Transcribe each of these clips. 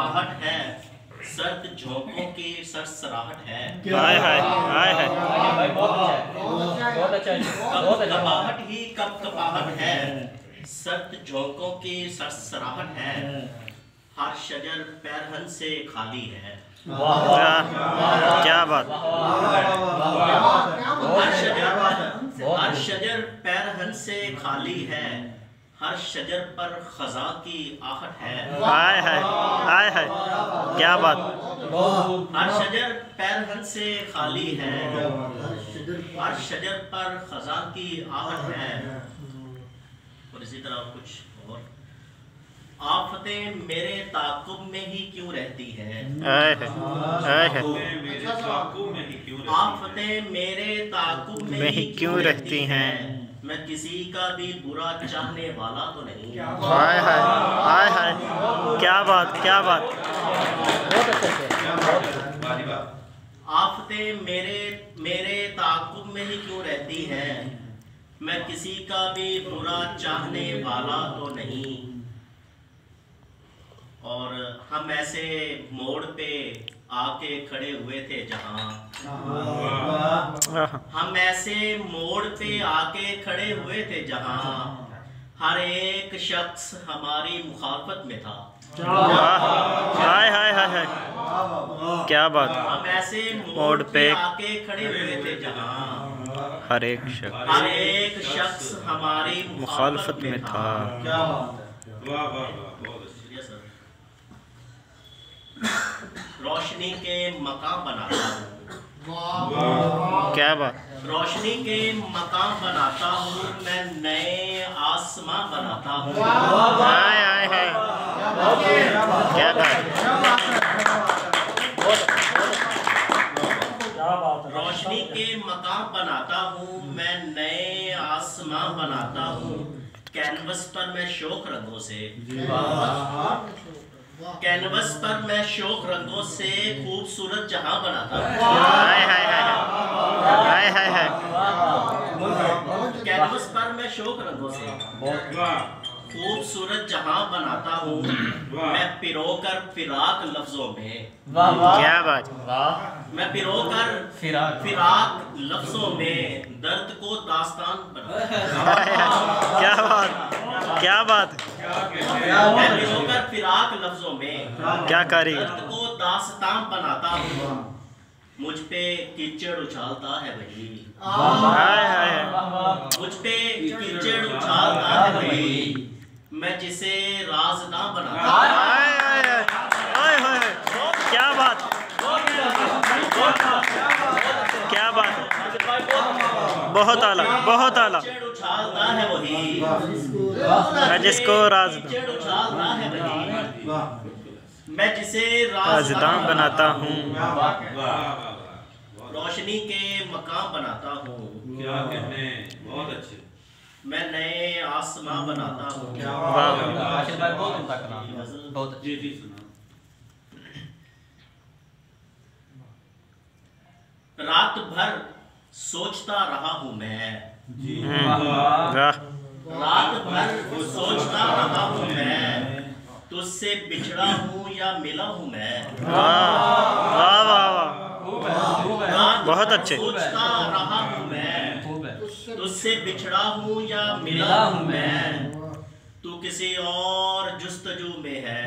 कपाहट है, सर्द झोंकों की सरसराहट है। हाय हाय हाय हाय। कपाहट ही कब कपाहट है, सर्द झोंकों की सरसराहट है। हर शजर पैरहन से खाली है। क्या बात। हर शजर पैरहन से खाली है, हर शजर पर खजा की आहट है। हाय हाय हाय हाय। क्या बात। हर शजर पैरहन से खाली है, हर शजर पर खजा की आहट है। और इसी तरह कुछ और। आफतें मेरे ताक़ुब में ही क्यों रहती हैं? आफतें मेरे ताक़ुब में ही क्यों रहती हैं? मैं किसी का भी बुरा चाहने वाला तो नहीं। हाय हाय हाय हाय। क्या बात क्या बात। आफतें मेरे ताक़ुब में ही क्यों रहती हैं? मैं किसी का भी बुरा चाहने वाला तो नहीं। और हम ऐसे मोड़ पे आके खड़े हुए थे जहां, हम ऐसे मोड़ पे आके खड़े हुए थे जहां हर एक शख्स हमारी मुखालफत में था। हाय हाय हाय हाय। क्या बात। हम ऐसे मोड़ पे आके खड़े हुए थे जहां हर एक शख्स हमारी मुखालफत में था। रोशनी के मकाम बनाता हूँ। क्या बात। रोशनी के मकाम बनाता हूँ, मैं नए आसमां बनाता हूँ। हाय हाय हाय। क्या बात। रोशनी के मकाम बनाता हूँ, मैं नए आसमां बनाता हूँ। कैनवस पर मैं शौक रंगों से, कैनवस पर मैं शौक रंगों से खूबसूरत जहां बनाता हूँ। हाय हाय हाय हाय हाय हाय। कैनवस पर मैं शौक रंगों से खूबसूरत जहां बनाता हूँ। मैं पिरोकर फिराक लफ्जों में, क्या बात। मैं पिरोकर फिराक लफ्जों में दर्द को दास्तान बनाता हूँ। क्या बात क्या बात। मैं पिरोकर फिराक लफ्जों में क्या कारीगर। दर्द को दास्तान बनाता हूँ। मुझ पे कीचड़ उछालता है वही, हाय हाय। मुझ पे कीचड़ उछालता है वही, मैं जिसे राज़दां बनाता हूँ। हाय हाय हाय हाय हाय। क्या बात क्या बात। बहुत आला बहुत आला। कीचड़ उछालता है वही, मैं जिसको कीचड़ उछालता है वही, मैं जिसे राज़दां बनाता हूँ। रोशनी के मकाम बनाता हूँ। क्या कहने, बहुत अच्छे। मैं नए आसमां बनाता हूँ। बहुत जी जी सुना। रात भर सोचता रहा हूँ मैं, रात भर सोचता रहा हूँ मैं, तुझसे बिछड़ा हूँ या मिला हूँ मैं। वाह वाह वाह। बहुत अच्छे। सोचता रहा हूँ मैं, तुझसे बिछड़ा हूँ या मिला हूँ मैं, तू किसी और जुस्तजू में है।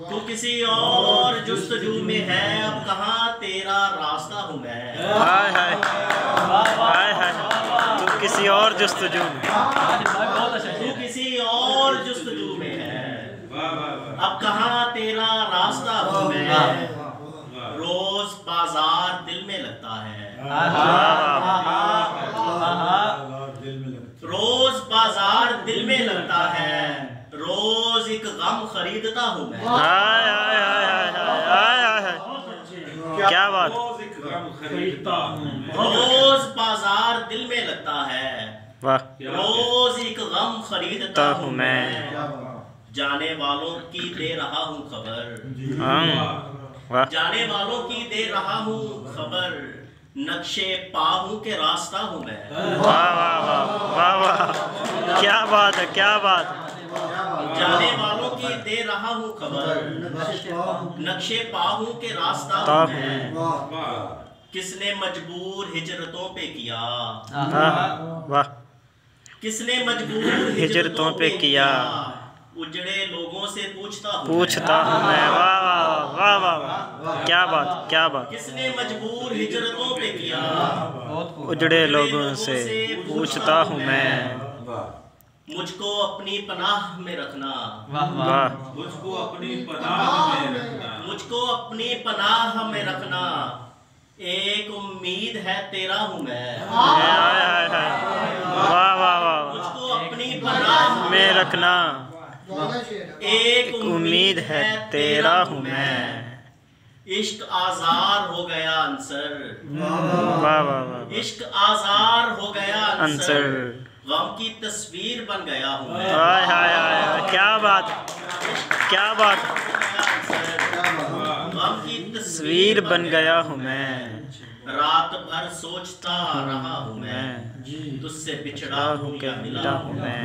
तू किसी और जुस्तजू में है, अब कहाँ तेरा रास्ता हूँ मैं। हाय हाय हाय हाय। तू किसी और जुस्तजू में, तू किसी और जुस्तजू में है, अब कहाँ तेरा रास्ता हूँ मैं। रोज बाजार दिल में लगता है, रोज बाजार दिल में लगता है, रोज एक गम खरीदता हूँ मैं। हाय हाय हाय हाय हाय हाय। क्या बात। रोज बाजार दिल में लगता है, वाह। रोज एक गम खरीदता हूँ मैं। जाने वालों की दे रहा हूँ खबर, वाह। जाने वालों की दे रहा हूँ खबर, नक्शे पाहू के रास्ता हूँ मैं। वाह वाह वाह वाह वाह। क्या बात है क्या बात। जाने वालों की दे रहा हूँ खबर, नक्शे पा हूँ के रास्ता ताब हूँ मैं। वाह किसने मजबूर हिजरतों पे किया, वाह किसने मजबूर हिजरतों पे किया, उजड़े लोगों से पूछता हूँ पूछता हूँ मैं। वाह वाह वाह वाह वाह, क्या बात क्या बात। किसने मजबूर हिजरतों पे किया, उजड़े लोगों से पूछता हूँ मैं। मुझको अपनी पनाह में रखना, वाह मुझको अपनी पनाह में रखना, मुझको अपनी पनाह में रखना, एक उम्मीद है तेरा हूँ मैं। हाय हाय हाय, वाह वाह वाह। मुझको अपनी पनाह में रखना, एक उम्मीद है तेरा हूँ मैं। इश्क आज़ार हो गया अंसर, वाह वाह वाह। इश्क आज़ार हो गया अंसर, अंसर, गम की तस्वीर बन गया हूँ मैं। हाय हाय हाय, क्या बात क्या बात। गम की तस्वीर बन गया हूँ मैं, रात भर सोचता रहा हूँ मैं, तुझसे बिछड़ा हूँ या मिला हूँ मैं।